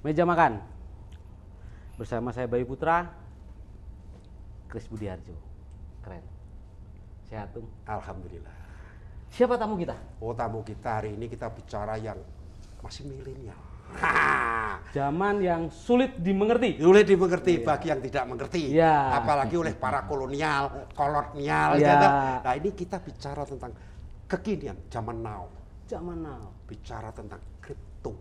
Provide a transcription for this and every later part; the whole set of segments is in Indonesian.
Meja makan bersama saya Bayu Putra, Kris Budiharjo. Keren. Sehat tuh. Alhamdulillah. Siapa tamu kita? Oh, tamu kita hari ini kita bicara yang masih milenial. Zaman yang sulit dimengerti. Sulit dimengerti bagi yang tidak mengerti. Ya. Apalagi oleh para kolonial, kolonial. Ya. Gitu. Nah, ini kita bicara tentang kekinian, zaman now. Zaman now. Bicara tentang kripto.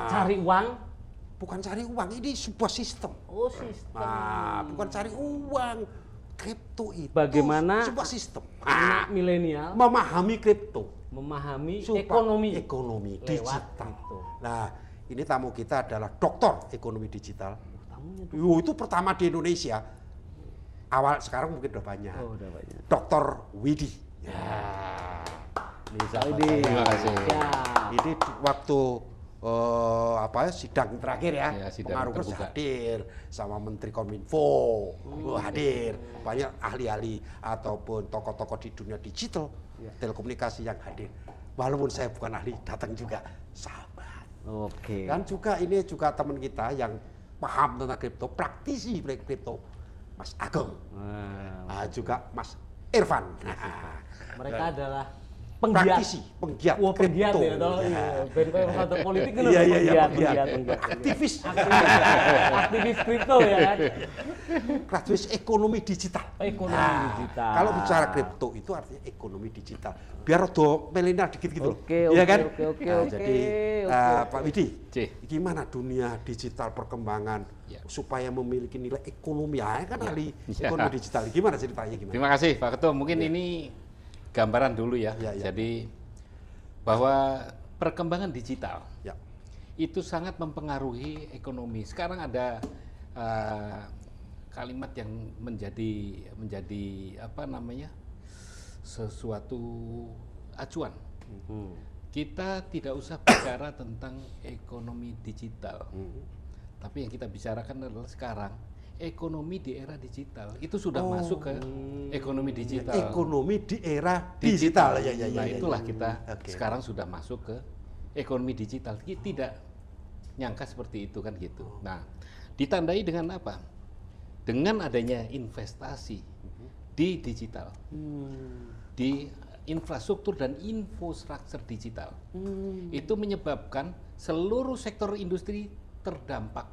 Cari uang? Bukan cari uang, ini sebuah sistem. Oh, sistem. Bukan cari uang. Kripto itu bagaimana sebuah sistem. Anak milenial Memahami kripto. Memahami ekonomi lewat digital. kripto. Nah, ini tamu kita adalah doktor ekonomi digital. Tamunya Itu pertama di Indonesia. Awal sekarang mungkin udah banyak. Oh, udah banyak. Dr. Widi. Bisa Terima kasih. Ya. Ini waktu sidang terakhir ya, sidang pengaruh terbuka. hadir sama Menteri Kominfo, hadir banyak ahli-ahli ataupun tokoh-tokoh di dunia digital, telekomunikasi yang hadir. Walaupun saya bukan ahli, datang juga sahabat. Oke. Dan juga ini juga teman kita yang paham tentang kripto, praktisi kripto, Mas Ageng, juga Mas Irfan. Mereka adalah penggiat. Praktisi, penggiat Wah, penggiat kripto. ya, toh. Ben kantor politik kan Iya. penggiat. Aktivis. Aktivis kripto ya kan. Aktivis ekonomi digital. Ekonomi digital. Kalau bicara kripto itu artinya ekonomi digital. Biar do milenial dikit gitu loh. Oke, Iya kan? oke. Jadi Pak Widi, C. gimana dunia digital perkembangan supaya memiliki nilai ekonomi? Ya kan ahli ekonomi digital. Gimana ceritanya gimana? Terima kasih Pak Ketua. Mungkin ini gambaran dulu ya. Jadi bahwa perkembangan digital itu sangat mempengaruhi ekonomi. Sekarang ada kalimat yang menjadi apa namanya sesuatu acuan. Kita tidak usah bicara tentang ekonomi digital, tapi yang kita bicarakan adalah sekarang ekonomi di era digital. Itu sudah masuk ke ekonomi digital. Ekonomi di era digital. Nah, itulah kita sekarang sudah masuk ke ekonomi digital. Kita tidak nyangka seperti itu kan gitu. Nah, ditandai dengan apa? Dengan adanya investasi di digital, di infrastruktur dan infrastruktur digital, itu menyebabkan seluruh sektor industri terdampak.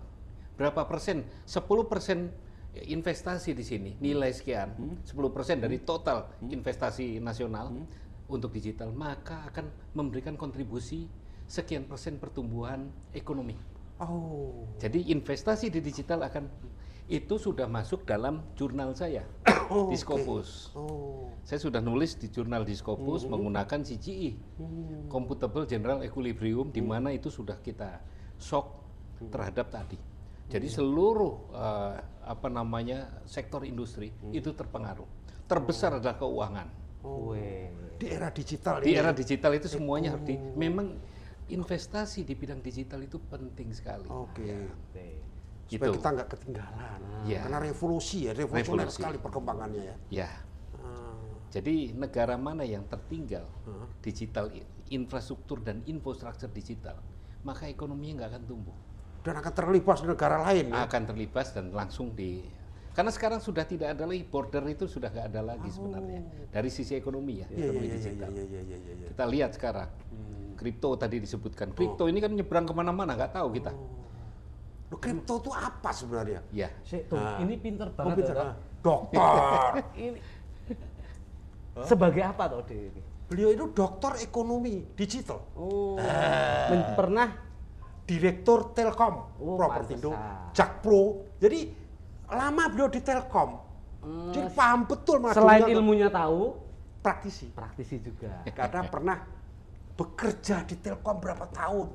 Berapa persen? 10% investasi di sini, nilai sekian, 10% dari total investasi nasional untuk digital, maka akan memberikan kontribusi sekian persen pertumbuhan ekonomi. Jadi investasi di digital itu sudah masuk dalam jurnal saya, di Scopus. Saya sudah nulis di jurnal di Scopus menggunakan CGE, Computable General Equilibrium, di mana itu sudah kita shock terhadap tadi. Jadi seluruh sektor industri itu terpengaruh. Terbesar adalah keuangan. Di era digital. Di era digital itu semuanya harus memang investasi di bidang digital itu penting sekali. Supaya kita nggak ketinggalan. Karena revolusioner sekali perkembangannya ya. Jadi negara mana yang tertinggal digital, infrastruktur dan infrastruktur digital, maka ekonominya nggak akan tumbuh. Dan akan terlibat di negara lain ya? Akan terlibat dan langsung karena sekarang sudah tidak ada lagi, border itu sudah nggak ada lagi sebenarnya. Dari sisi ekonomi ya, ekonomi digital. Kita lihat sekarang, kripto tadi disebutkan. Kripto ini kan nyebrang kemana-mana, nggak tahu kita. Kripto itu apa sebenarnya? Ya. Ini pinter banget. Dokter. Sebagai apa toh ini? Beliau itu dokter ekonomi digital. Pernah Direktur Telkom, Propertindo, Jakpro. Jadi lama beliau di Telkom. Jadi paham betul mas. Selain ilmunya tahu, praktisi juga. Karena pernah bekerja di Telkom berapa tahun?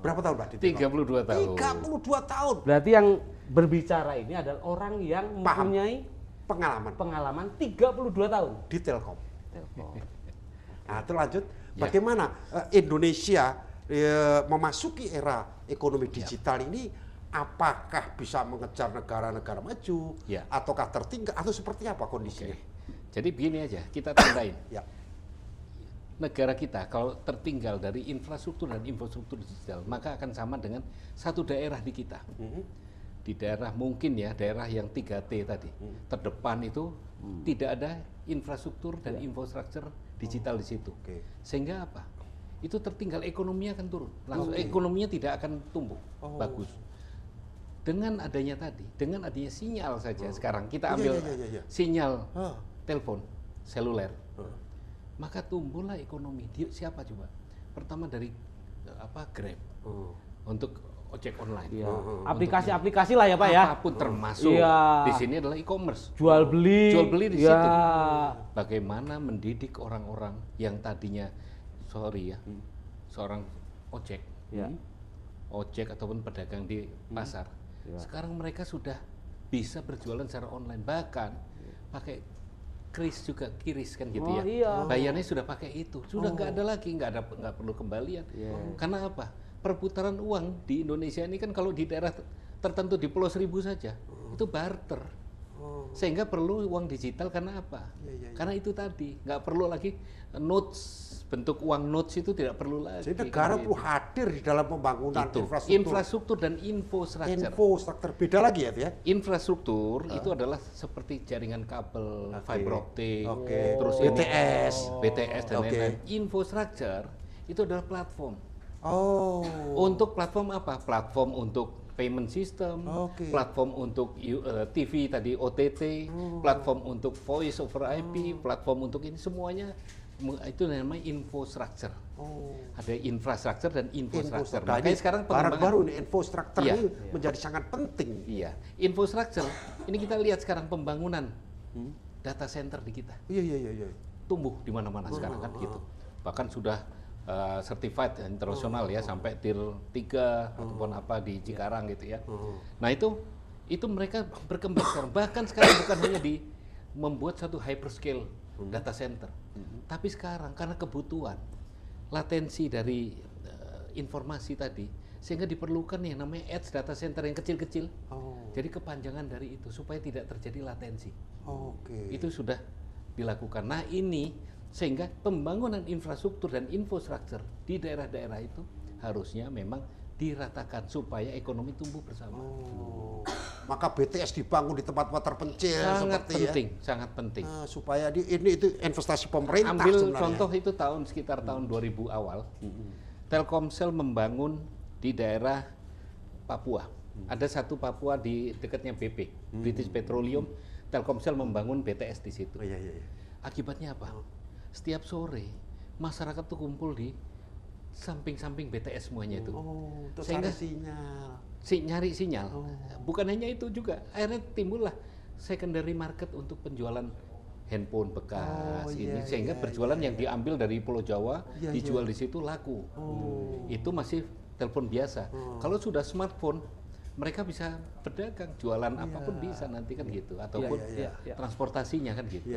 Berapa tahun Pak di Telkom? 32 tahun. 32 tahun. Berarti yang berbicara ini adalah orang yang mempunyai pengalaman 32 tahun di Telkom. Nah, itu lanjut. Bagaimana Indonesia memasuki era ekonomi digital ini, apakah bisa mengejar negara-negara maju, ataukah tertinggal, atau seperti apa kondisinya? Jadi begini aja, kita tandain. negara kita kalau tertinggal dari infrastruktur dan infrastruktur digital, maka akan sama dengan satu daerah di kita. Di daerah mungkin ya, daerah yang 3T tadi, terdepan itu tidak ada infrastruktur dan infrastruktur digital di situ. Sehingga apa? Itu tertinggal, ekonominya akan turun. Langsung ekonominya tidak akan tumbuh bagus. Dengan adanya tadi, dengan adanya sinyal saja sekarang kita ambil sinyal telepon seluler, maka tumbuhlah ekonomi. Siapa coba? Pertama dari Grab untuk ojek online. Aplikasi-aplikasi lah ya Pak ya. Apapun termasuk di sini adalah e-commerce. Jual beli di situ. Bagaimana mendidik orang-orang yang tadinya seorang ojek, ojek ataupun pedagang di pasar. Sekarang mereka sudah bisa berjualan secara online, bahkan pakai kiris kan gitu ya. Bayarnya sudah pakai itu, sudah nggak ada lagi, nggak perlu kembalian. Karena apa? Perputaran uang di Indonesia ini kan kalau di daerah tertentu di Pulau Seribu saja itu barter. Sehingga perlu uang digital karena apa? Karena itu tadi nggak perlu lagi notes, bentuk uang notes itu tidak perlu lagi. Jadi negara perlu hadir di dalam pembangunan infrastruktur dan infrastruktur. Infrastruktur beda lagi ya? Infrastruktur itu adalah seperti jaringan kabel, fiber optik, terus BTS dan lain-lain. Infrastruktur itu adalah platform. Untuk platform apa? Platform untuk payment system, platform untuk TV tadi OTT, platform untuk voice over IP, platform untuk ini semuanya itu namanya infrastruktur. Ada infrastruktur dan infrastruktur. Makanya sekarang baru ini infrastruktur ini menjadi sangat penting. Iya, infrastruktur ini kita lihat sekarang pembangunan data center di kita. Tumbuh di mana-mana sekarang kan gitu. Bahkan sudah certified internasional ya sampai tier 3 ataupun apa di Cikarang gitu ya. Nah itu mereka berkembang sekarang. Bahkan sekarang bukan hanya di membuat satu hyperscale data center, tapi sekarang karena kebutuhan latensi dari informasi tadi, sehingga diperlukan yang namanya edge data center yang kecil-kecil. Jadi kepanjangan dari itu supaya tidak terjadi latensi. Itu sudah dilakukan. Nah ini sehingga pembangunan infrastruktur dan infrastruktur di daerah-daerah itu harusnya memang diratakan supaya ekonomi tumbuh bersama. Maka BTS dibangun di tempat-tempat terpencil sangat penting. Supaya ini itu investasi pemerintah. Ambil contoh itu sekitar tahun 2000 awal, Telkomsel membangun di daerah Papua. Ada satu Papua di dekatnya BP, British Petroleum. Telkomsel membangun BTS di situ. Akibatnya apa? Setiap sore masyarakat tuh kumpul di samping-samping BTS semuanya itu. Sehingga nyari sinyal. Bukan hanya itu juga, akhirnya timbullah secondary market untuk penjualan handphone bekas sehingga berjualan yang diambil dari Pulau Jawa dijual di situ laku. Itu masih telepon biasa. Kalau sudah smartphone, mereka bisa berdagang, jualan apapun bisa nanti kan gitu, ataupun transportasinya kan gitu.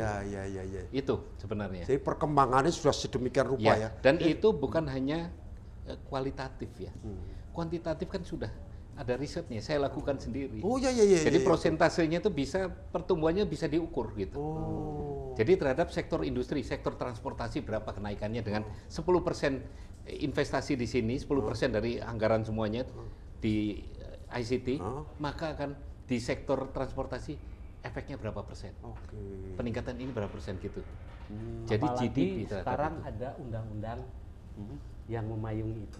Itu sebenarnya. Jadi perkembangannya sudah sedemikian rupa ya. Dan itu bukan hanya kualitatif ya, kuantitatif kan sudah ada risetnya. Saya lakukan sendiri. Jadi prosentasenya itu bisa pertumbuhannya bisa diukur gitu. Jadi terhadap sektor industri, sektor transportasi berapa kenaikannya dengan 10% investasi di sini, 10% dari anggaran semuanya di ICT, maka akan di sektor transportasi efeknya berapa persen? Peningkatan ini berapa persen gitu. Jadi apalagi GDP sekarang ada undang-undang yang memayungi itu.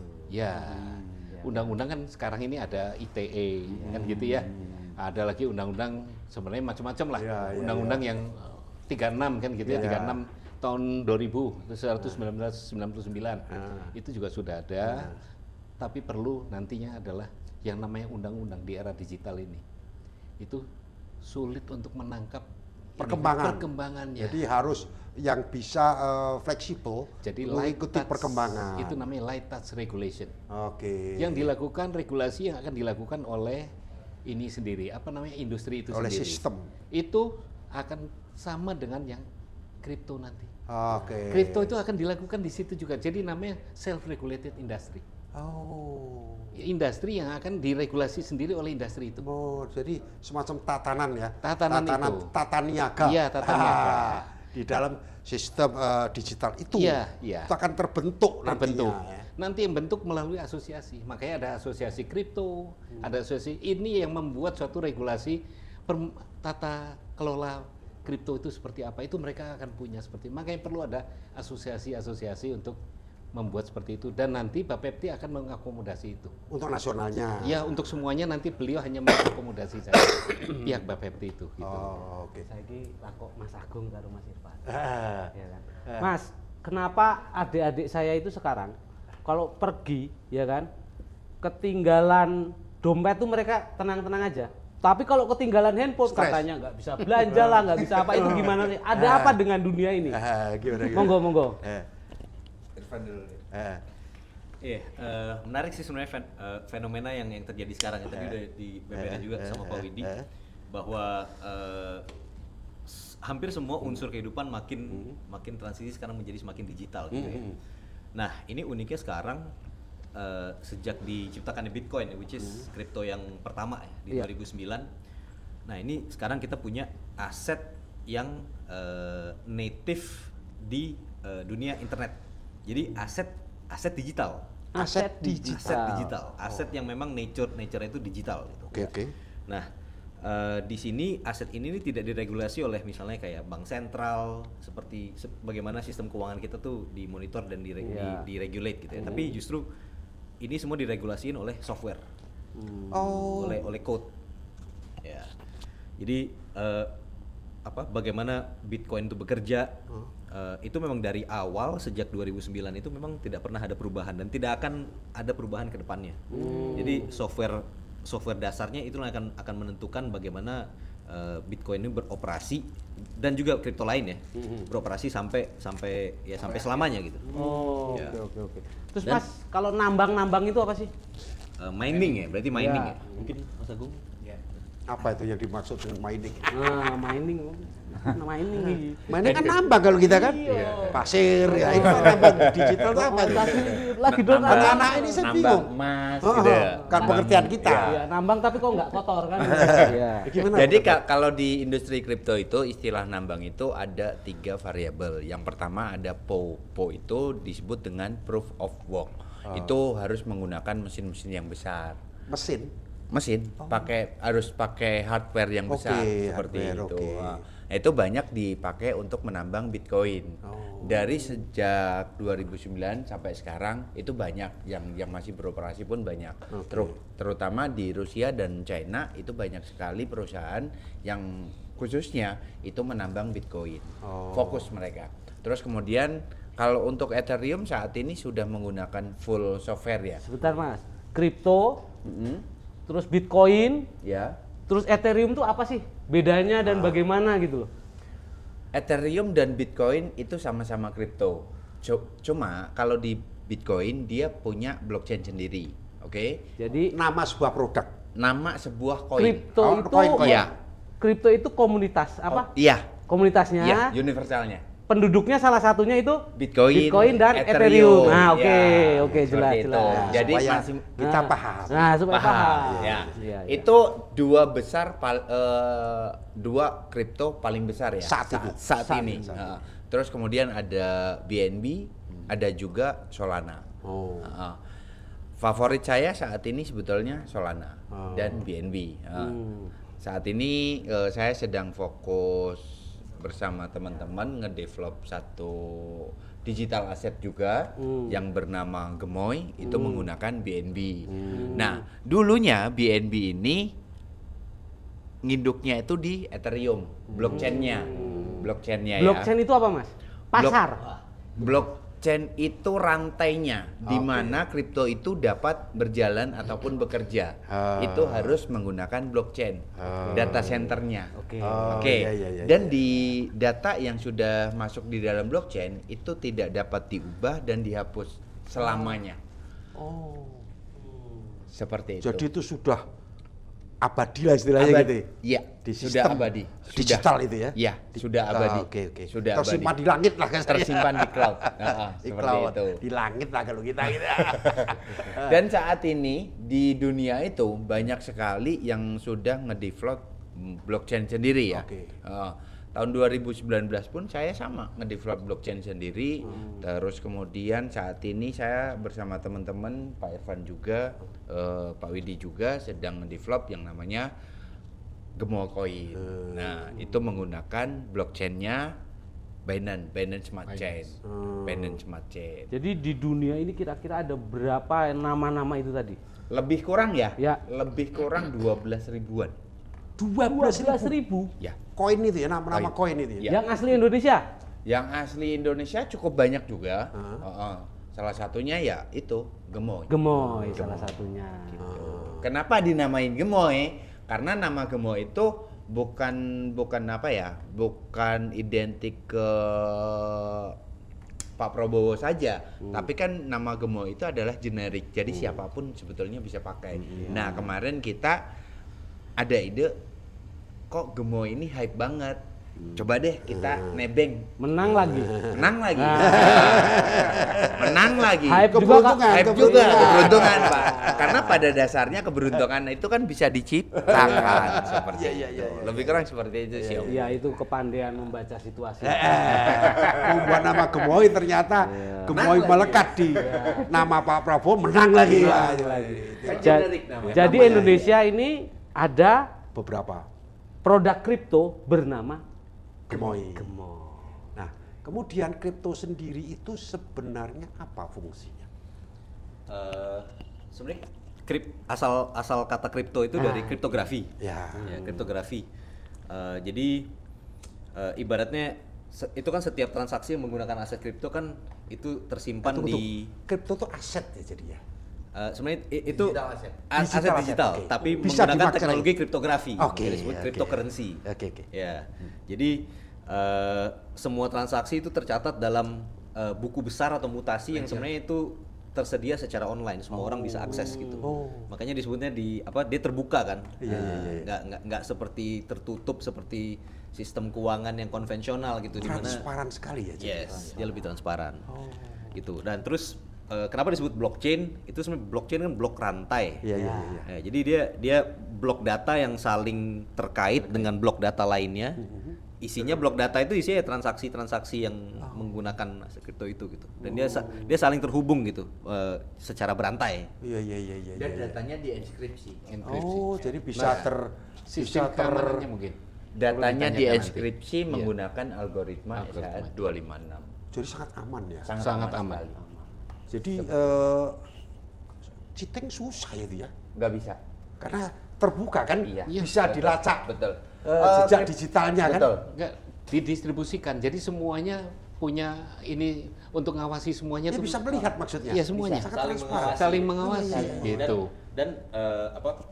Undang-undang kan sekarang ini ada ITE kan gitu ya. Ada lagi undang-undang sebenarnya macam-macam lah. Undang-undang yang 36 kan gitu ya, 36 tahun 1999. Itu juga sudah ada. Tapi perlu nantinya adalah yang namanya undang-undang di era digital ini. Itu sulit untuk menangkap perkembangannya. Jadi harus yang bisa fleksibel, jadi mengikuti perkembangan. Itu namanya light touch regulation. Yang dilakukan regulasi yang akan dilakukan oleh ini sendiri, apa namanya industri itu oleh sendiri. Sistem. Itu akan sama dengan yang kripto nanti. Kripto itu akan dilakukan di situ juga. Jadi namanya self regulated industry. Industri yang akan diregulasi sendiri oleh industri itu. Jadi semacam tatanan ya. Tatanan itu. Tata niaga. Iya, tata niaga. Di dalam sistem digital itu. Iya. Itu akan terbentuk nantinya. Nanti yang bentuk melalui asosiasi. Makanya ada asosiasi kripto, ada asosiasi ini yang membuat suatu regulasi tata kelola kripto itu seperti apa. Itu mereka akan punya seperti. Makanya perlu ada asosiasi-asosiasi untuk membuat seperti itu, dan nanti Bapepti akan mengakomodasi itu. Untuk nasionalnya. Ya, untuk semuanya nanti beliau hanya mengakomodasi saja pihak Bapepti itu. Gitu. Oh, oke. Saya ini lakok Mas Agung karo Mas Irfan. Ya kan? Mas, kenapa adik-adik saya itu sekarang kalau pergi, ya kan, ketinggalan dompet tuh mereka tenang-tenang aja. Tapi kalau ketinggalan handphone katanya nggak bisa belanja lah, nggak bisa apa, itu gimana sih? Ada apa dengan dunia ini? Gimana? Monggo. Dulu. Menarik sih sebenarnya fenomena yang terjadi sekarang. Tadi udah dibeberkan juga sama Pak Widi bahwa hampir semua unsur kehidupan makin transisi sekarang menjadi semakin digital gitu ya. Nah, ini uniknya sekarang sejak diciptakannya Bitcoin, which is kripto yang pertama ya di 2009. Nah, ini sekarang kita punya aset yang native di dunia internet. Jadi aset digital. Aset digital. Aset yang memang nature itu digital gitu. Oke. Nah, di sini aset ini tidak diregulasi oleh misalnya kayak bank sentral, seperti bagaimana sistem keuangan kita tuh dimonitor dan diregulate gitu ya. Tapi justru ini semua diregulasiin oleh software. Oleh code. Ya. Jadi bagaimana Bitcoin itu bekerja, itu memang dari awal sejak 2009 itu memang tidak pernah ada perubahan dan tidak akan ada perubahan ke depannya. Jadi software dasarnya itu akan menentukan bagaimana Bitcoin ini beroperasi dan juga kripto lain ya, beroperasi sampai selamanya gitu. Oke. Terus Mas, kalau nambang itu apa sih? Mining ya, berarti mining ya. Mungkin Mas Agung. Apa itu yang dimaksud dengan mining? Mining kan nambang kalau kita kan. Pasir ya, itu nambang digital itu apa itu? Lagi dong anak ini saya bingung. Mas, Kan pengertian kita. Ya, nambang tapi kok nggak kotor kan? Gimana? Jadi kalau di industri kripto itu istilah nambang itu ada 3 variabel. Yang pertama ada POW. POW itu disebut dengan proof of work. Itu harus menggunakan mesin-mesin yang besar. Mesin harus pakai hardware yang besar seperti itu. Nah, itu banyak dipakai untuk menambang Bitcoin. Dari sejak 2009 sampai sekarang itu banyak yang masih beroperasi pun banyak. Terutama di Rusia dan China itu banyak sekali perusahaan yang khususnya itu menambang Bitcoin. Fokus mereka. Terus kemudian kalau untuk Ethereum saat ini sudah menggunakan full software ya. Sebentar Mas, kripto, terus Bitcoin, terus Ethereum tuh apa sih bedanya dan bagaimana gitu loh? Ethereum dan Bitcoin itu sama-sama kripto. Cuma kalau di Bitcoin dia punya blockchain sendiri, oke? Jadi nama sebuah produk, nama sebuah koin. Kripto kripto itu komunitas apa? Komunitasnya. Iya, universalnya. Penduduknya salah satunya itu Bitcoin dan Ethereum. Nah, oke, jelas. Jadi kita paham. Nah, supaya paham. Ya. Itu dua kripto paling besar ya saat ini. Terus kemudian ada BNB, ada juga Solana. Favorit saya saat ini sebetulnya Solana dan BNB. Saat ini saya sedang fokus bersama teman-teman ngedevelop satu digital asset juga yang bernama Gemoy, itu menggunakan BNB. Nah, dulunya BNB ini nginduknya itu di Ethereum, blockchainnya. Blockchain itu apa Mas? Pasar. Blockchain itu rantainya, di mana kripto itu dapat berjalan ataupun bekerja. Itu harus menggunakan blockchain, data centernya. Dan di data yang sudah masuk di dalam blockchain itu tidak dapat diubah dan dihapus selamanya. Seperti itu. Jadi itu sudah abadi lah istilahnya gitu. Iya, sudah abadi. Digital itu ya? Iya, sudah abadi. Sudah tersimpan di langit lah kan? Tersimpan di cloud. Di cloud, itu. Di langit lah kalau kita gitu. Dan saat ini di dunia itu banyak sekali yang sudah ngedevelop blockchain sendiri ya. tahun 2019 pun saya sama ngedevelop blockchain sendiri. Terus kemudian saat ini saya bersama teman-teman Pak Irfan juga, Pak Widi juga sedang ngedevelop yang namanya Gemocoin. Nah, itu menggunakan blockchainnya Binance Smart Chain. Binance Smart Chain. Jadi di dunia ini kira-kira ada berapa nama-nama itu tadi? Lebih kurang ya? Ya. Lebih kurang 12 ribuan. 12.000. Ya. Koin itu ya, nama-nama koin itu ya. Ya. Yang asli Indonesia? Yang asli Indonesia cukup banyak juga. Salah satunya ya itu Gemoy. Gemoy salah satunya. Kenapa dinamain Gemoy? Karena nama Gemoy itu bukan apa ya? Bukan identik ke Pak Prabowo saja, tapi kan nama Gemoy itu adalah generik. Jadi siapapun sebetulnya bisa pakai. Nah, kemarin kita ada ide, kok Gemoy ini hype banget. Coba deh kita nebeng. Menang lagi. Menang lagi. Menang lagi. Hype juga, Keberuntungan, Hype juga, keberuntungan Pak. Karena pada dasarnya keberuntungan itu kan bisa diciptakan seperti itu. Lebih kurang seperti itu sih. Om. Iya, itu kepandaian membaca situasi. Membuat nama Gemoy ternyata Gemoy melekat di nama Pak Prabowo, menang lagi. Kan generik namanya. Jadi Indonesia ini ada Beberapa produk kripto bernama Gemoy. Gemoy. Nah, kemudian kripto sendiri itu sebenarnya apa fungsinya? Sebenarnya asal kata kripto itu dari kriptografi. Ya. Ya, kriptografi. Jadi ibaratnya itu kan setiap transaksi yang menggunakan aset kripto kan itu tersimpan di Kripto itu aset ya jadinya. sebenarnya itu Digital aset. aset digital, oke. tapi Bisa menggunakan dimaknai. teknologi kriptografi, Oke, yang disebut oke. cryptocurrency. Oke. Ya, jadi semua transaksi itu tercatat dalam buku besar atau mutasi yang sebenarnya itu tersedia secara online, semua orang bisa akses gitu. Makanya disebutnya dia terbuka kan, nggak seperti tertutup seperti sistem keuangan yang konvensional gitu, di mana Transparan sekali ya. yes, dia lebih transparan. Gitu. Dan terus kenapa disebut blockchain? Itu sebenarnya blockchain kan blok rantai. Iya. Ya, jadi dia blok data yang saling terkait dengan blok data lainnya. Isinya blok data itu isinya transaksi-transaksi yang menggunakan aset kripto itu gitu. Dan dia saling terhubung gitu secara berantai. Iya. Dan datanya dienkripsi. Oh, jadi bisa Sistem keamanannya mungkin. Datanya Perlu ditanyakan dienkripsi nanti. menggunakan algoritma SHA 256. Jadi sangat aman ya. Sangat aman. sekali. Jadi cheating susah ya itu ya. Nggak bisa. Karena terbuka kan, Iya. bisa Betul. dilacak Betul. jejak digitalnya kan. Betul. Enggak didistribusikan. Jadi semuanya punya ini untuk ngawasi semuanya Dia tuh. bisa melihat maksudnya. Iya, semuanya. Sangat Saling transparan. mengawasi. Saling mengawasi gitu. Dan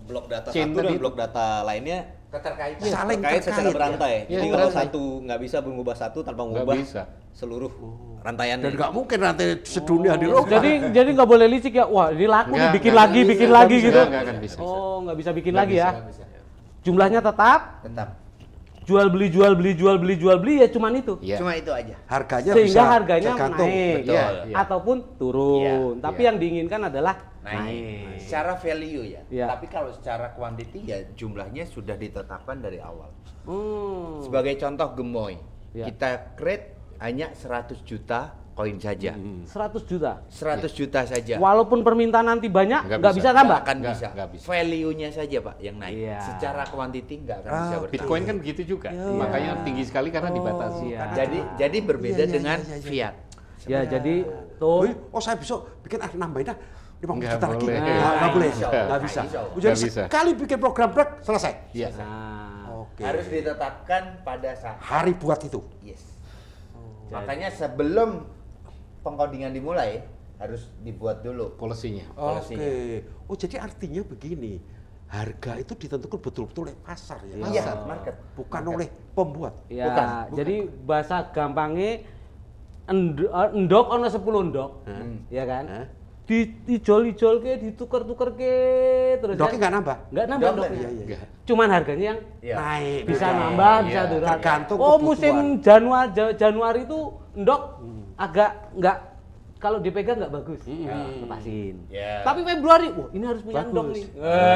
blok data Chain satu dan tadi blok data lainnya Keterkaitan. Saling terkait secara terkait ya. berantai. Iya, Jadi kalau berantai. satu nggak bisa mengubah satu tanpa Nggak mengubah bisa. seluruh rantaiannya. Dan nggak mungkin nanti sedunia dirubah. Jadi nggak boleh licik ya. Wah, ini laku nih, Nggak, bikin nggak lagi, bisa. bikin Nggak lagi bisa, gitu. nggak akan bisa. Oh, nggak bisa bikin Nggak lagi bisa, ya. nggak bisa. Jumlahnya tetap. Tetap. Jual beli ya cuman itu. Iya. Cuma itu aja. Harganya Sehingga bisa harganya tergantung. naik Betul. Iya. ataupun turun. Iya, Tapi iya. yang diinginkan adalah Naik. naik. Secara value ya. Iya. Tapi kalau secara quantity ya jumlahnya sudah ditetapkan dari awal. Hmm. Sebagai contoh Gemoy, Iya. kita create hanya 100 juta koin saja. 100 juta. 100 juta saja. Walaupun permintaan nanti banyak, Nggak nggak bisa. bisa tambah. Nggak akan Nggak, bisa. nggak bisa. Value-nya saja Pak yang naik. Iya. Secara quantity nggak akan bisa bertambah. Bitcoin kan begitu juga. Makanya tinggi sekali karena dibatasi. Iya. Jadi berbeda Iya, dengan iya. fiat. Ya, jadi tuh Oh, saya besok bikin nambahin 50 Nggak juta lagi. boleh. Nggak boleh. Nggak Nggak bisa. bisa. Nggak Jadi bisa. sekali bikin program break selesai. Iya. nah, Oke. Harus ditetapkan pada saat Hari buat itu. yes. Makanya sebelum pengkodingan dimulai harus dibuat dulu. Polisinya. Oke. Oh, jadi artinya begini. Harga itu ditentukan betul-betul oleh pasar ya. Iya, market. Bukan oleh pembuat. ya, Bukan. jadi bahasa gampangnya endok ono 10 endok. Ya kan? Hah? Dijol-ijol ke, ditukar-tukar ke terus. Doknya nggak nambah. Nggak nambah Nggak, doknya. Iya. Cuman harganya yang Iya. Naik. bisa Oke. nambah, bisa Iya. turun. Tergantung Oh, kebutuhan. musim Januari itu endok agak nggak, kalau dipegang nggak bagus. Lepasin. Ya. Tapi Februari, wah ini harus punya Bagus. endok nih.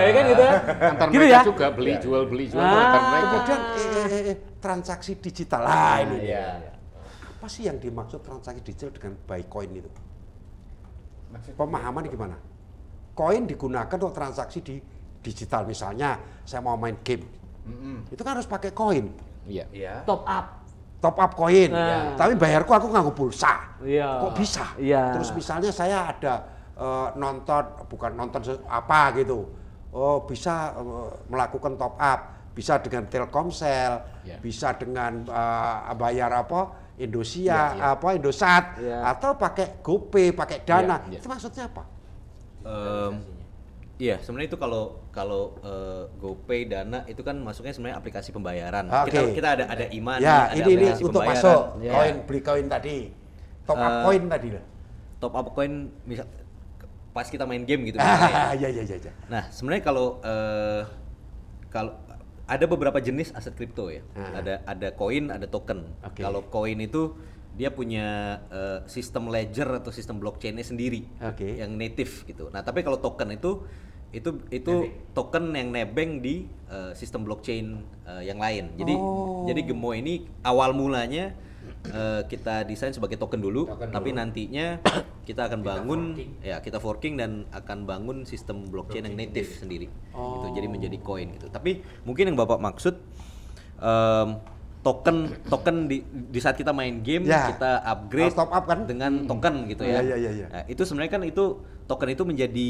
Ya kan gitu ya. Antar Gitu mereka ya. juga beli jual Ah. antar mereka. Kemudian transaksi digital. Lah ini. Iya. Apa sih yang dimaksud transaksi digital dengan buy coin itu? Pemahaman gimana? Koin digunakan untuk transaksi di digital, misalnya saya mau main game, itu kan harus pakai koin. Iya. Iya. Top up. Top up koin, Nah. tapi bayarku aku nggak pulsa. Iya. Kok bisa? Iya. Terus misalnya saya ada bukan nonton apa gitu, bisa melakukan top up, bisa dengan Telkomsel, Iya. bisa dengan bayar Indosiar, Iya, iya. Indosat, Iya. atau pakai GoPay, pakai Dana. Iya, iya. Itu maksudnya apa? Iya, sebenarnya itu kalau GoPay, Dana itu kan masuknya sebenarnya aplikasi pembayaran. Oke. Kita ada e-money, Ya, ada ini aplikasi untuk pembayaran. masuk Ya. koin, beli koin tadi, top up koin tadi lah. Top up coin misal pas kita main game gitu misalnya. Ya. Nah, sebenarnya kalau ada beberapa jenis aset kripto ya. Ada koin, ada token. Oke. Kalau koin itu dia punya sistem ledger atau sistem blockchain-nya sendiri Oke. yang native gitu. Nah, tapi kalau token itu token yang nebeng di sistem blockchain yang lain. Jadi Gemo ini awal mulanya kita desain sebagai token dulu, tapi nantinya kita akan kita forking dan akan bangun sistem blockchain yang native sendiri. Gitu. Jadi menjadi coin gitu. Tapi mungkin yang Bapak maksud token di saat kita main game Ya, kita upgrade harus top up kan? dengan token gitu ya. Iya. Nah, itu sebenarnya kan token itu menjadi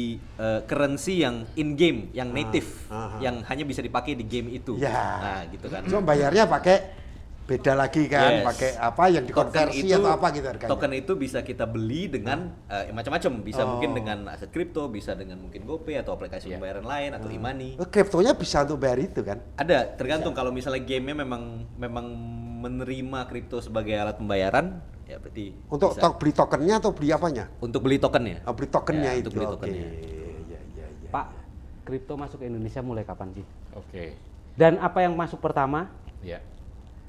currency yang in game, yang native, yang hanya bisa dipakai di game itu. Ya. Nah, gitu kan. Cuma bayarnya pakai beda lagi kan, Yes. pakai apa yang dikonversi atau apa gitu harganya. Token itu bisa kita beli dengan macam-macam, bisa mungkin dengan aset kripto, bisa dengan mungkin GoPay atau aplikasi pembayaran lain atau e-money. Kriptonya bisa untuk bayar itu kan? Ada, tergantung kalau misalnya gamenya memang menerima kripto sebagai alat pembayaran, ya berarti Untuk bisa. beli tokennya atau beli apanya? Untuk beli tokennya. Beli tokennya Ya, itu. untuk beli Oke. tokennya. Ya. Pak, kripto masuk ke Indonesia mulai kapan sih? Oke. Dan apa yang masuk pertama? Ya.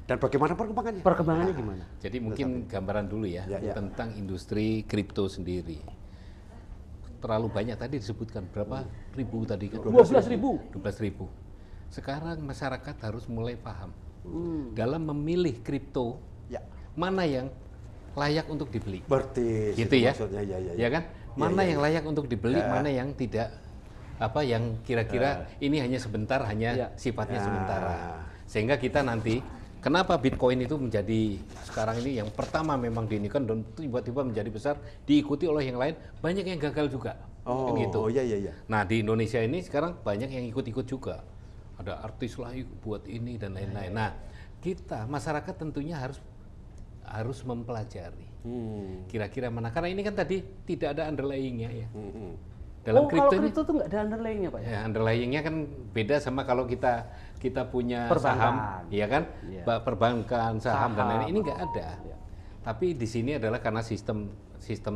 Dan bagaimana perkembangannya? Perkembangannya gimana? Jadi mungkin gambaran dulu ya, Ya. tentang industri kripto sendiri. Terlalu banyak tadi disebutkan berapa ribu tadi kan? 12.000. 12.000. Sekarang masyarakat harus mulai paham dalam memilih kripto Ya. mana yang layak untuk dibeli. Berarti Gitu itu ya? maksudnya, ya. Ya kan? Mana yang layak untuk dibeli, mana yang tidak, yang kira-kira ini hanya sebentar, hanya sifatnya sementara. Sehingga kita nanti, kenapa Bitcoin itu menjadi sekarang ini yang pertama memang diinikan dan tiba-tiba menjadi besar, diikuti oleh yang lain, banyak yang gagal juga. Kan gitu. Iya. Nah di Indonesia ini sekarang banyak yang ikut-ikut juga. Ada artis lah buat ini dan lain-lain. Nah kita masyarakat tentunya harus mempelajari. Kira-kira mana? Karena ini kan tadi tidak ada underlyingnya ya. Dalam kalau kripto ini, kripto tuh nggak ada underlyingnya, Pak ya? ya underlyingnya kan beda sama kalau kita punya Perbankan. saham, ya kan? Iya. Perbankan, saham dan lain-lain ini nggak ada. Iya. Tapi di sini adalah karena sistem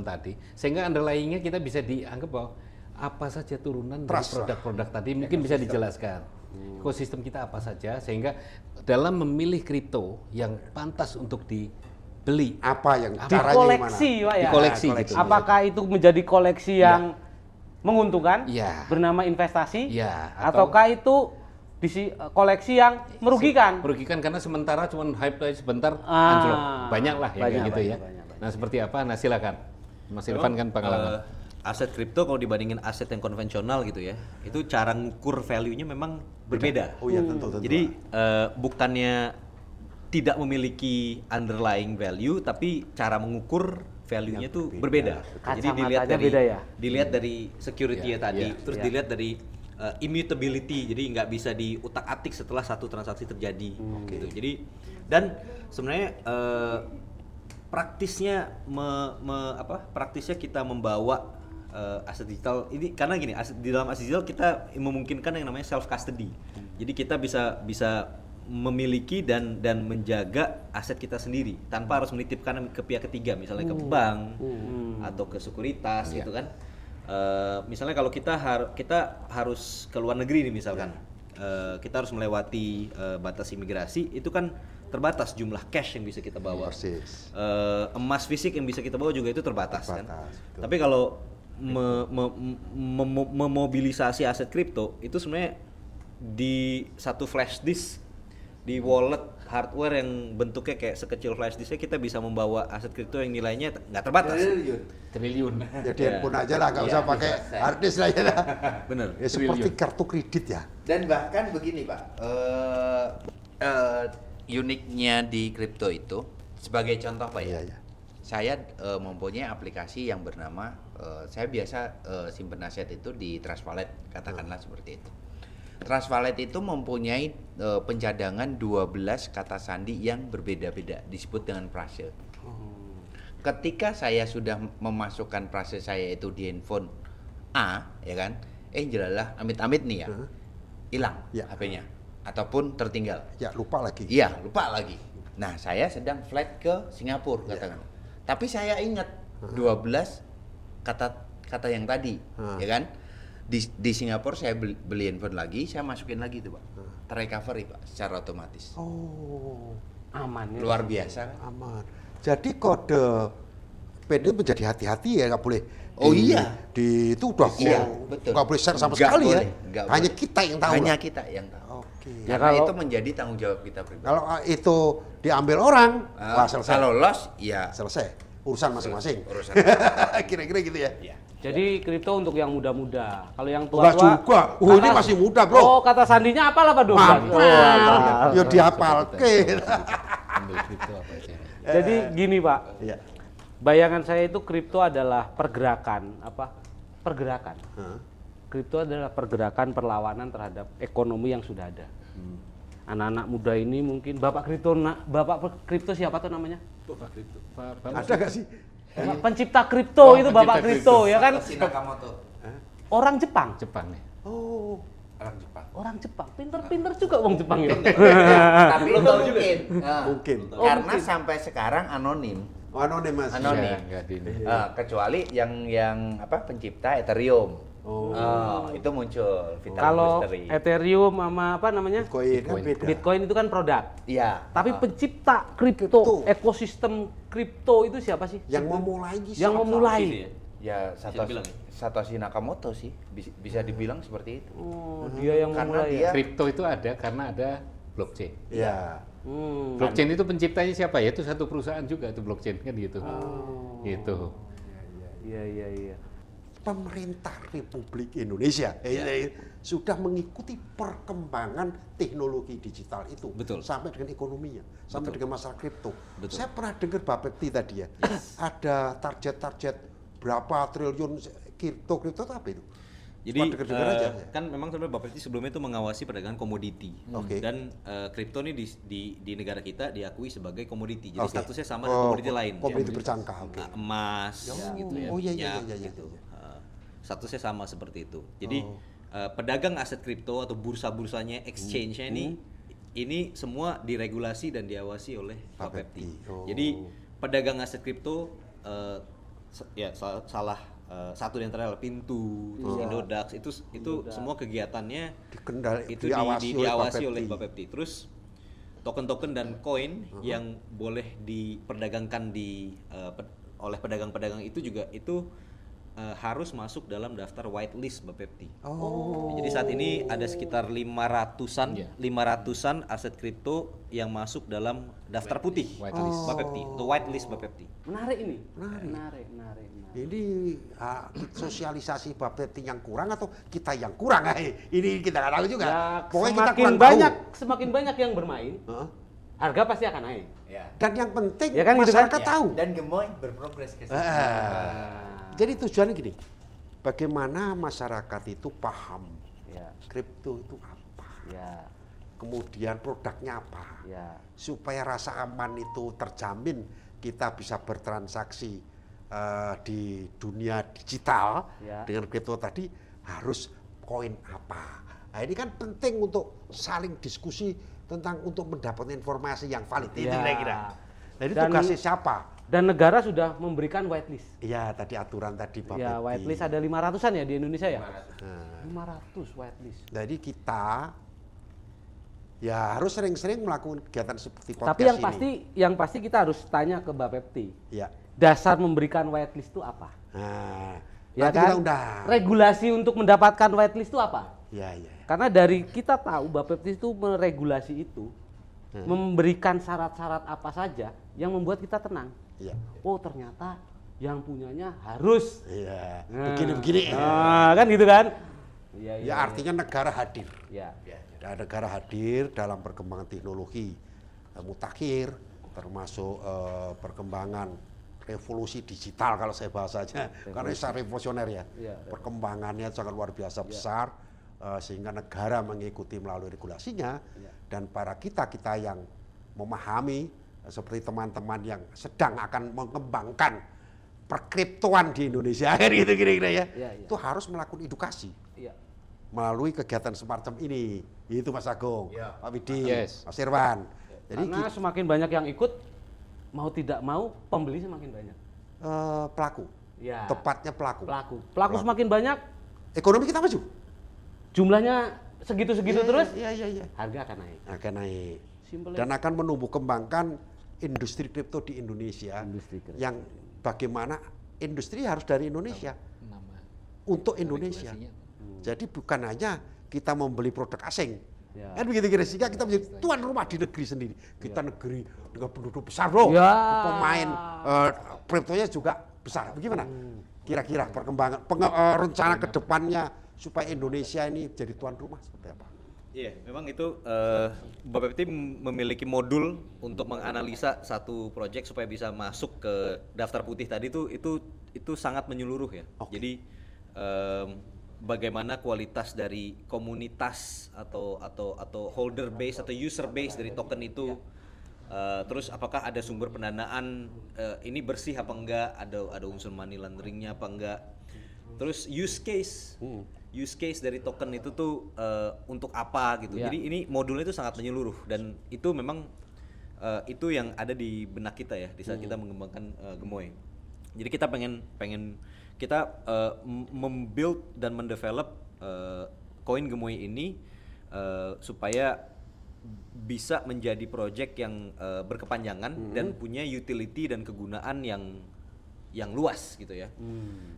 tadi, sehingga underlyingnya kita bisa dianggap bahwa apa saja turunan dari Trust lah. produk-produk tadi mungkin bisa dijelaskan. Ekosistem kita apa saja, sehingga dalam memilih kripto yang pantas untuk dibeli, Apa yang caranya gimana? Dikoleksi, Pak ya? Dikoleksi gitu. Apakah itu menjadi koleksi yang menguntungkan, Iya. bernama investasi, Iya, ataukah itu koleksi yang merugikan? merugikan karena sementara cuma hype aja sebentar Ah, anjlok. Banyak lah ya banyak, kayak gitu ya. banyak. Nah seperti apa? Nah silakan, Mas Irfan kan pengalaman. Aset kripto kalau dibandingin aset yang konvensional gitu ya, itu cara ngukur value-nya memang berbeda. Oh iya tentu. Jadi bukannya tidak memiliki underlying value, tapi cara mengukur value-nya tuh berbeda. Jadi Kacamatanya beda ya? dilihat dari security Iya, tadi, iya, terus iya. dilihat dari immutability, jadi nggak bisa diutak-atik setelah satu transaksi terjadi. Gitu. Jadi dan sebenarnya praktisnya praktisnya kita membawa aset digital ini karena gini, di dalam aset digital kita memungkinkan yang namanya self custody. Jadi kita bisa memiliki dan menjaga aset kita sendiri tanpa harus menitipkan ke pihak ketiga, misalnya ke bank atau ke sekuritas gitu kan. Misalnya kalau kita harus ke luar negeri nih misalkan, kita harus melewati batas imigrasi, itu kan terbatas jumlah cash yang bisa kita bawa. Persis. Emas fisik yang bisa kita bawa juga itu terbatas kan. Betul. Tapi kalau memobilisasi aset kripto itu sebenarnya di satu flash disk di wallet hardware yang bentuknya kayak sekecil flash disk kita bisa membawa aset kripto yang nilainya nggak terbatas. Triliun. Jadi handphone aja lah, nggak usah pakai hard disk lah ya. Bener. Ya, seperti kartu kredit ya. Dan bahkan begini Pak, uniknya di kripto itu, sebagai contoh Pak ya, Iya. saya mempunyai aplikasi yang bernama, saya biasa simpen aset itu di Trust Wallet, katakanlah seperti itu. Trust Wallet itu mempunyai pencadangan 12 kata sandi yang berbeda-beda, disebut dengan prase. Ketika saya sudah memasukkan prase saya itu di handphone A, ya kan, jelalah amit-amit nih ya, hilang Ya. HP-nya, ataupun tertinggal. Ya lupa lagi. Iya, lupa lagi. Nah, saya sedang flight ke Singapura, katakan. Tapi saya ingat 12 kata yang tadi, ya kan? Di Singapura saya beli handphone lagi, saya masukin lagi tuh Pak, terrecovery Pak, secara otomatis. Oh, Aman ya. Luar biasa. aman. Jadi kode PIN itu menjadi hati-hati ya, nggak boleh. Oh iya. Di itu udah Iya, betul. nggak boleh share sama Nggak sekali boleh, ya. nggak Hanya boleh. kita yang tahu. Hanya lah. kita yang tahu. Oke. Ya, Karena kalau- itu menjadi tanggung jawab kita pribadi. Kalau itu diambil orang, wah selesai. Kalau loss, ya Selesai. Urusan masing-masing. urusan. Kira-kira gitu ya. Ya. Jadi kripto untuk yang muda-muda. Kalau yang Enggak tua-tua juga. Ini masih muda, Bro. Oh, kata sandinya apalah Pak Dogan? Mampir. Ya dihafalke. Ambil kripto apa aja. Jadi gini Pak, Iya. bayangan saya itu kripto adalah pergerakan apa? Pergerakan. Hah? Kripto adalah pergerakan perlawanan terhadap ekonomi yang sudah ada. Anak-anak muda ini mungkin Bapak kripto siapa tuh namanya? Ada nggak sih? Pencipta kripto itu Bapak kripto ya kan? Nakamoto. Orang Jepang. Jepang nih. Oh, Orang Jepang. Orang Jepang. Pinter-pinter juga wong Jepang ya. Tapi itu mungkin. Nah, mungkin. Karena sampai sekarang anonim. Oh, anonim Mas. Anonim. Iya, nggak di ini. Kecuali yang apa pencipta Ethereum. Itu muncul Vital Kalau Mystery. Ethereum sama apa namanya? Bitcoin kan beda. Bitcoin itu kan produk. Iya. Tapi pencipta Kripto. kripto, ekosistem kripto itu siapa sih? Yang memulai Yang memulai. Ini ya. Ya dibilang ya? Satoshi Nakamoto sih bisa dibilang seperti itu. Oh, dia yang Karena memulai dia- ya. Kripto itu ada karena ada blockchain. Iya. Blockchain itu penciptanya siapa? Ya itu satu perusahaan juga itu blockchain kan gitu. Gitu. Iya. Pemerintah Republik Indonesia sudah mengikuti perkembangan teknologi digital itu. Betul. Sampai dengan ekonominya, sampai dengan masalah kripto. Betul. Saya pernah dengar Bapepti tadi ya. Ada target-target berapa triliun kripto itu apa itu? Jadi Cuma dengar-dengar aja. kan memang sebenarnya Bapepti sebelumnya itu mengawasi perdagangan komoditi. Oke. Dan kripto ini di negara kita diakui sebagai komoditi. Jadi Oke. statusnya sama dengan komoditi lain. Komoditi Ya. berjangka. Oke. Emas gitu ya. Oh, iya, minyak, iya. gitu. Statusnya sama seperti itu. Jadi pedagang aset kripto atau bursa-bursanya exchange-nya ini semua diregulasi dan diawasi oleh Bapepti. Bapepti. Oh. Jadi pedagang aset kripto salah satu di antara Pintu, terus Indodax itu semua kegiatannya itu diawasi oleh Bapepti. Terus token-token dan koin yang boleh diperdagangkan oleh pedagang-pedagang itu juga itu harus masuk dalam daftar whitelist Bapepti. Oh. Jadi saat ini ada sekitar 500-an aset kripto yang masuk dalam daftar putih Whitelist. Bapepti atau whitelist Bapepti. Menarik ini. Menarik. Ini sosialisasi Bapepti yang kurang atau kita yang kurang? Ini kita nggak tahu juga. Ya, Pokoknya kita semakin kurang banyak tahu. semakin banyak yang bermain, Heeh. harga pasti akan naik. Ya. Dan yang penting Ya kan gitu kan? masyarakat tahu. Dan gemoy berprogres ke situ. Jadi tujuannya gini, bagaimana masyarakat itu paham Ya, kripto itu apa, ya, kemudian produknya apa, ya. supaya rasa aman itu terjamin, kita bisa bertransaksi di dunia digital Ya. dengan kripto tadi harus koin apa. Nah, ini kan penting untuk saling diskusi tentang untuk mendapatkan informasi yang valid. Itu Ya. kira-kira. Nah, ini Dan- tugasnya siapa? Dan negara sudah memberikan whitelist. Iya, tadi aturan tadi Pak Ya, Bepti. whitelist ada 500-an ya di Indonesia ya? Nah, 500 whitelist. jadi kita ya harus sering-sering melakukan kegiatan seperti podcast Tapi yang pasti kita harus tanya ke Bapepti. Ya. Dasar memberikan whitelist itu apa? Nah, Ya nanti kan? kita undang. Regulasi untuk mendapatkan whitelist itu apa? Ya. Karena dari kita tahu Bapepti itu meregulasi itu memberikan syarat-syarat apa saja yang membuat kita tenang. Iya. Oh ternyata yang punyanya harus. Iya. Nah, Begini-begini. kan gitu kan? Iya, Ya artinya negara hadir. Ya. Dan negara hadir dalam perkembangan teknologi mutakhir, termasuk perkembangan revolusi digital kalau saya bahasanya, karena sangat revolusioner ya. Perkembangannya sangat luar biasa besar, sehingga negara mengikuti melalui regulasinya, dan para kita yang memahami seperti teman-teman yang sedang akan mengembangkan perkriptoan di Indonesia kan gitu kira-kira ya, itu harus melakukan edukasi melalui kegiatan semacam ini, itu Mas Agung, Pak Widi, Mas Irwan. Jadi karena semakin banyak yang ikut, mau tidak mau pembeli semakin banyak. Pelaku, tepatnya pelaku. Pelaku semakin banyak, ekonomi kita maju. Jumlahnya segitu-segitu terus, harga akan naik. Akan naik. Simple Dan akan menumbuh kembangkan industri kripto di Indonesia, yang bagaimana industri harus dari Indonesia, untuk Indonesia. Jadi bukan hanya kita membeli produk asing, kan begitu kira, sehingga kita menjadi tuan rumah di negeri sendiri. Kita negeri dengan penduduk besar bro, pemain kriptonya juga besar. Bagaimana kira-kira perkembangan rencana kedepannya supaya Indonesia ini jadi tuan rumah seperti apa? Iya, memang itu Bapepti memiliki modul untuk menganalisa satu proyek supaya bisa masuk ke daftar putih tadi itu sangat menyeluruh ya. Jadi bagaimana kualitas dari komunitas atau holder base atau user base dari token itu, terus apakah ada sumber pendanaan ini bersih apa enggak, ada unsur money launderingnya apa enggak, terus use case dari token itu tuh untuk apa gitu. Jadi ini modulnya itu sangat menyeluruh, dan itu memang itu yang ada di benak kita ya di saat kita mengembangkan Gemoy. Jadi kita pengen kita membuild dan mendevelop koin Gemoy ini supaya bisa menjadi project yang berkepanjangan dan punya utility dan kegunaan yang luas gitu ya.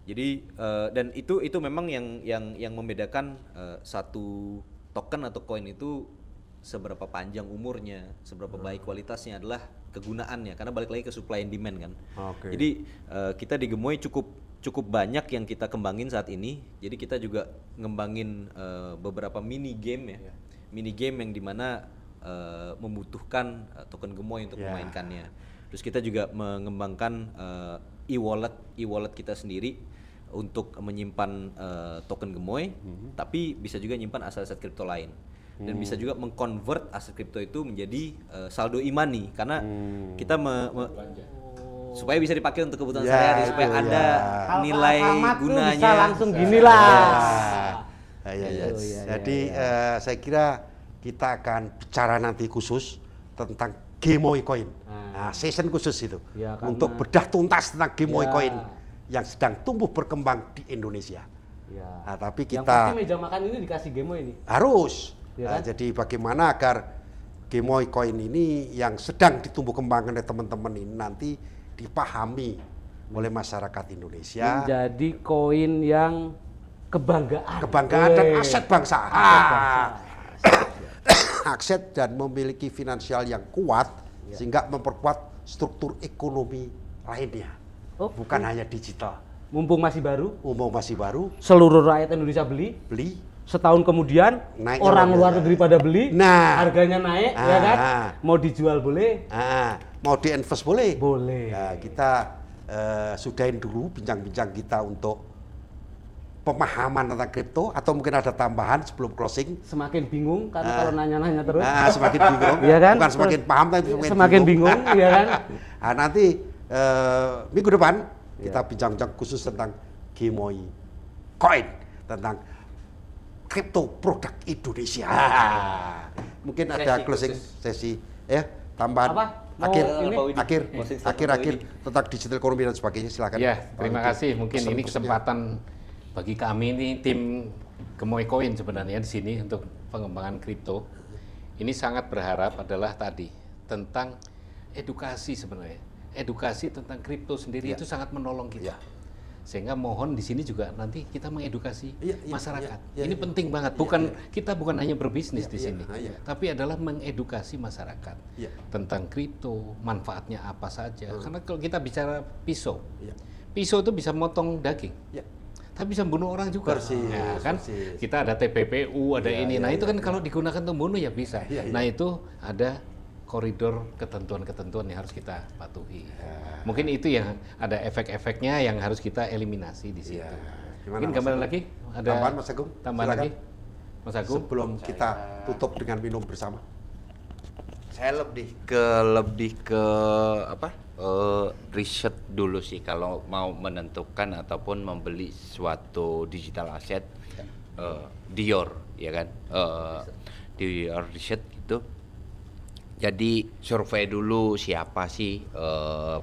Jadi dan itu memang yang membedakan satu token atau koin itu seberapa panjang umurnya, seberapa baik kualitasnya adalah kegunaannya, karena balik lagi ke supply and demand kan. Jadi kita di Gemoy cukup banyak yang kita kembangin saat ini. Jadi kita juga ngembangin beberapa mini game ya. Mini game yang dimana membutuhkan token Gemoy untuk memainkannya. Terus kita juga mengembangkan e-wallet kita sendiri untuk menyimpan token Gemoy, tapi bisa juga nyimpan aset-aset kripto lain. Dan bisa juga mengkonvert aset kripto itu menjadi saldo e-money, karena kita supaya bisa dipakai untuk kebutuhan sehari-hari, supaya ada nilai gunanya. Bisa langsung gini lah. Jadi saya kira kita akan bicara nanti khusus tentang Gemoy Coin. Session khusus itu untuk bedah tuntas tentang Gemoy Coin yang sedang tumbuh berkembang di Indonesia. Tapi kita yang pasti meja makan ini dikasih Gemoy ini. Harus. Jadi bagaimana agar Gemoy Coin ini yang sedang ditumbuh kembangkan oleh teman-teman ini nanti dipahami oleh masyarakat Indonesia. Menjadi koin yang kebanggaan dan aset bangsa. Aset dan memiliki finansial yang kuat sehingga memperkuat struktur ekonomi lainnya. Bukan hanya digital. Mumpung masih baru. Seluruh rakyat Indonesia beli. Setahun kemudian naiknya orang luar negeri pada beli, harganya naik, ya kan? Mau dijual boleh, mau diinvest boleh. Nah, kita sudahin dulu bincang-bincang kita untuk pemahaman tentang kripto, atau mungkin ada tambahan sebelum closing. Semakin bingung karena kalau nanya-nanya terus. Semakin bingung, ya kan? Bukan semakin paham tapi semakin bingung, ya kan? Nanti minggu depan kita bincang-bincang khusus tentang Gemoy Coin, tentang kripto produk Indonesia. Mungkin ada closing sesi ya, tambahan akhir tentang digital ekonomi dan sebagainya, silakan. Ya, terima kasih. Mungkin ini kesempatan bagi kami ini tim Gemoy Coin sebenarnya di sini untuk pengembangan kripto. Ini sangat berharap adalah tadi tentang edukasi sebenarnya. Edukasi tentang kripto sendiri itu sangat menolong kita. Sehingga mohon di sini juga nanti kita mengedukasi masyarakat. Ini iya. penting banget. Kita bukan hanya berbisnis di sini, iya. tapi adalah mengedukasi masyarakat tentang kripto, manfaatnya apa saja. Karena kalau kita bicara pisau, pisau itu bisa motong daging. Tapi bisa bunuh orang juga. Kan? Kita ada TPPU, ada ini. Nah, itu kan kalau digunakan untuk bunuh ya bisa. Nah, itu ada koridor ketentuan-ketentuan yang harus kita patuhi. Mungkin itu yang ada efek-efeknya yang harus kita eliminasi di situ. Mungkin gambar lagi ada tambahan Mas Agung? Tambahan lagi Mas Agung sebelum kita tutup dengan minum bersama. Saya lebih ke apa? Riset dulu sih kalau mau menentukan ataupun membeli suatu digital asset Dior ya kan. Dior riset gitu. Jadi survei dulu siapa sih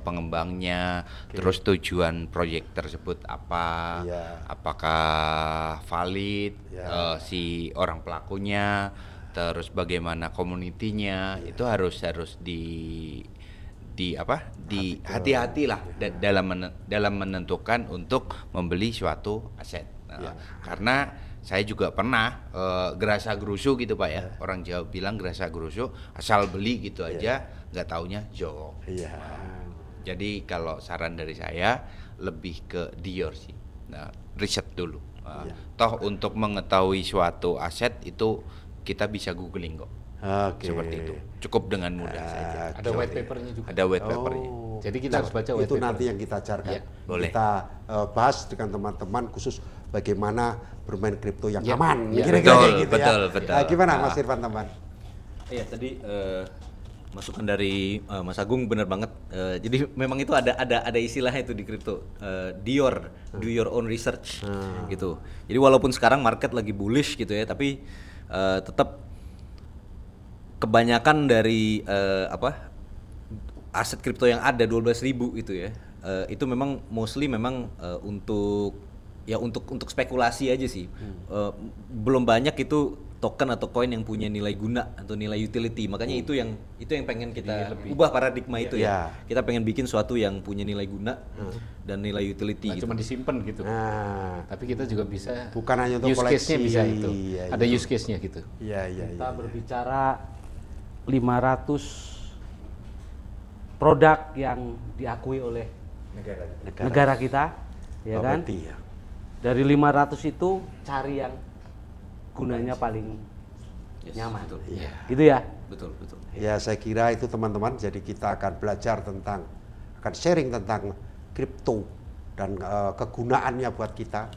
pengembangnya, terus tujuan proyek tersebut apa, apakah valid si orang pelakunya, terus bagaimana komunitinya, itu harus hati-hati lah dalam menentukan untuk membeli suatu aset. Karena saya juga pernah gerasa gerusu gitu Pak ya. Orang Jawa bilang gerasa gerusu, asal beli gitu aja, nggak taunya jok. Jadi kalau saran dari saya lebih ke Dior sih. Nah, riset dulu. Toh untuk mengetahui suatu aset itu kita bisa googling kok. Seperti itu. Cukup dengan mudah saja. Ada white papernya juga. Ada white papernya. Jadi kita harus baca white itu paper. nanti yang kita ajarkan. Boleh. Kita bahas dengan teman-teman khusus bagaimana bermain kripto yang aman. Betul. Gimana Mas Irfan teman? Iya tadi masukan dari Mas Agung benar banget. Jadi memang itu ada istilahnya itu di kripto, Dior, do your own research gitu. Jadi walaupun sekarang market lagi bullish gitu ya, tapi tetap kebanyakan dari aset kripto yang ada 12.000 gitu ya, itu memang mostly memang untuk spekulasi aja sih. Belum banyak itu token atau koin yang punya nilai guna atau nilai utility. Makanya itu yang pengen kita ubah paradigma itu ya. Kita pengen bikin suatu yang punya nilai guna dan nilai utility. Cuma disimpan gitu. Tapi kita juga bisa bukan hanya untuk use case-nya bisa itu. Ada use case-nya gitu. Kita berbicara 500 produk yang diakui oleh negara kita, ya kan? Dari 500 itu cari yang gunanya paling nyaman, gitu ya? Betul. Ya saya kira itu teman-teman. Jadi kita akan belajar akan sharing tentang kripto dan kegunaannya buat kita,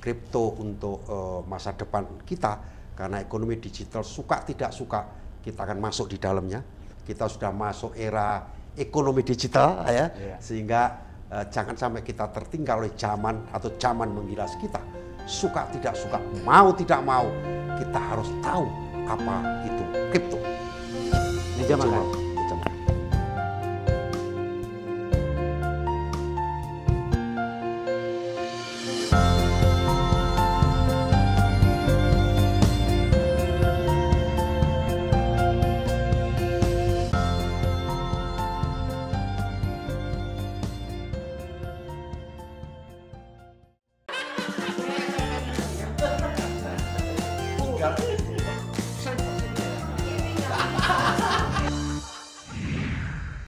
kripto untuk masa depan kita. Karena ekonomi digital suka tidak suka kita akan masuk di dalamnya. Kita sudah masuk era ekonomi digital ya, sehingga jangan sampai kita tertinggal oleh zaman atau zaman menggilas kita. Suka tidak suka, mau tidak mau, kita harus tahu apa itu kripto. Meja makan. Tinggal